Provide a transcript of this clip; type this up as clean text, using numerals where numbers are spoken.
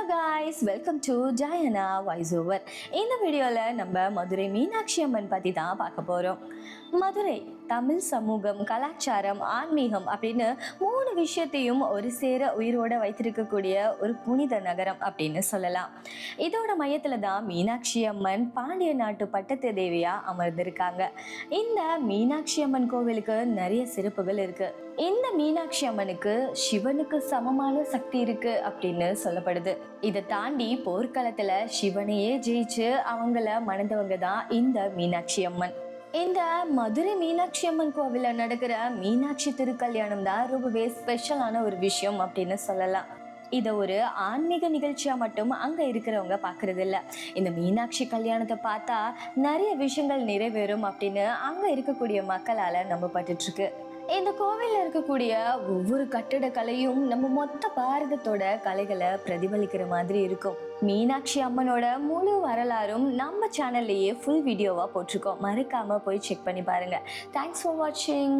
guys, welcome to Diana Voiceover. இந்த வீடியோல நம்ம மதுரை மீனாட்சி அம்மன் பத்தி தான் பார்க்க போறோம். மதுரை தமிழ் சமூகம், கலாச்சாரம், ஆன்மீகம் அப்படின்னு 3 விஷயத்தையும் ஒரு சேர உயிரோட வைத்திருக்கக்கூடிய ஒரு புனித நகரம் அப்படின்னு சொல்லலாம். இதோட மையத்துல தான் மீனாட்சி அம்மன் பாண்டிய நாட்டு பட்டத்து தேவியா அமர்ந்திருக்காங்க. இந்த மீனாட்சி அம்மன் கோவிலுக்கு நிறைய சிறப்புகள் இருக்கு. இந்த மீனாட்சி அம்மனுக்கு சிவனுக்கு சமமான சக்தி இருக்கு அப்படின்னு சொல்லப்படுது. இதை தாண்டி போர்க்களத்துல சிவனையே ஜெயிச்சு அவங்கள மணந்தவங்க தான் இந்த மீனாட்சி அம்மன். இந்த மதுரை மீனாட்சி அம்மன் கோவில நடக்கிற மீனாட்சி திருக்கல்யாணம் தான் ரொம்பவே ஸ்பெஷலான ஒரு விஷயம் அப்படின்னு சொல்லலாம். இதை ஒரு ஆன்மீக நிகழ்ச்சியா மட்டும் அங்க இருக்கிறவங்க பாக்குறது இல்ல. இந்த மீனாட்சி கல்யாணத்தை பார்த்தா நிறைய விஷயங்கள் நிறைவேறும் அப்படின்னு அங்க இருக்கக்கூடிய மக்களால நம்பப்பட்டு இருக்கு. இந்த கோவில்ல இருக்கக்கூடிய ஒவ்வொரு கட்டிடக்கலையும் நம்ம மொத்த பாரதத்தோட கலைகளை பிரதிபலிக்கிற மாதிரி இருக்கும். மீனாட்சி அம்மனோட முழு வரலாறும் நம்ம சேனல்லையே ஃபுல் வீடியோவா போட்டிருக்கோம். மறக்காம போய் செக் பண்ணி பாருங்க. தேங்க்ஸ் ஃபார் வாட்சிங்.